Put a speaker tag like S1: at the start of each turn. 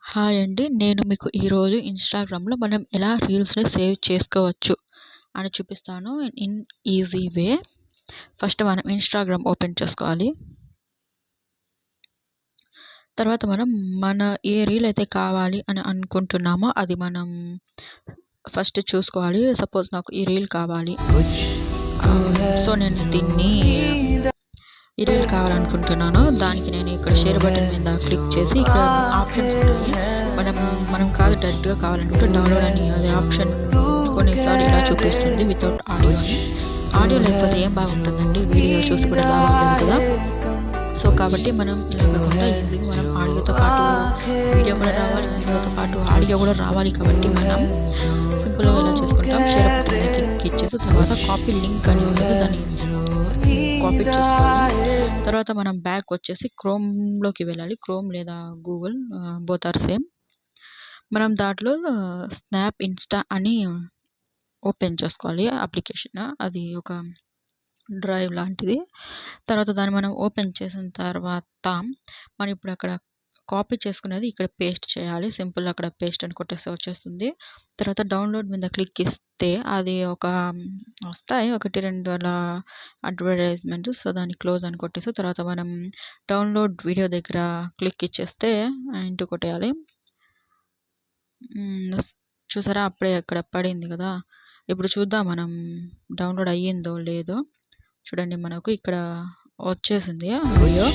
S1: Hi అండి. నేను మీకు ఈరోజు ఇన్‌స్టాగ్రామ్‌లో మనం ఎలా రీల్స్‌ని సేవ్ చేసుకోవచ్చు అని చూపిస్తాను ఇన్ ఈజీ వే. ఫస్ట్ మనం ఇన్‌స్టాగ్రామ్ ఓపెన్ చేసుకోవాలి. తర్వాత మన ఏ రీల్ అయితే కావాలి అని అనుకుంటున్నామో అది మనం ఫస్ట్ చూసుకోవాలి. సపోజ్ నాకు ఈ రీల్ కావాలి. సో నేను ఈ రీల్ కావాలనుకుంటున్నాను. దానికి నేను ఇక్కడ షేర్ బటన్ మీద క్లిక్ చేసి ఇక్కడ ఆప్షన్స్ ఉంటాయి. మనం కాదు డైరెక్ట్‌గా కావాలనుకుంటే డౌన్‌లోడ్ అని అది ఆప్షన్ కొన్నిసార్లు ఇలా చూపిస్తుంది వితౌట్ ఆడియో అని. ఆడియో లేకపోతే ఏం బాగుంటుందండి, వీడియో చూసి కూడా బాగుంటుంది కదా. సో కాబట్టి మనం ఇలా కాకుండా ఈజీగా మనం ఆడియోతో పాటు వీడియో కూడా రావాలి, వీడియోతో పాటు ఆడియో కూడా రావాలి కాబట్టి మనం సింపుల్‌గా ఇలా చేసుకుంటాం. షేర్ బటన్ మీద క్లిక్ చేసి తర్వాత కాపీ లింక్ అని ఉంటుంది, దాన్ని కాపీ చేసుకోవాలి. తర్వాత మనం బ్యాక్ వచ్చేసి క్రోమ్‌లోకి వెళ్ళాలి. క్రోమ్ లేదా గూగుల్ బోత్ ఆర్ సేమ్. మనం దాంట్లో స్నాప్ ఇన్‌స్టా అని ఓపెన్ చేసుకోవాలి అప్లికేషన్. అది ఒక డ్రైవ్ లాంటిది. తర్వాత దాన్ని మనం ఓపెన్ చేసిన తర్వాత మనం ఇప్పుడు అక్కడ కాపీ చేసుకునేది ఇక్కడ పేస్ట్ చేయాలి. సింపుల్ అక్కడ పేస్ట్ అని కొట్టేస్తే వచ్చేస్తుంది. తర్వాత డౌన్లోడ్ మీద క్లిక్ ఇస్తే అది వస్తాయి 1, 2 అలా అడ్వర్టైజ్మెంట్. సో దాన్ని క్లోజ్ అని కొట్టేసి తర్వాత మనం డౌన్లోడ్ వీడియో దగ్గర క్లిక్ ఇచ్చేస్తే ఇంటూ కొట్టేయాలి. చూసారా అప్పుడే అక్కడ పడింది కదా. ఇప్పుడు చూద్దాం మనం డౌన్లోడ్ అయ్యిందో లేదో. చూడండి మనకు ఇక్కడ వచ్చేసింది వీడియో.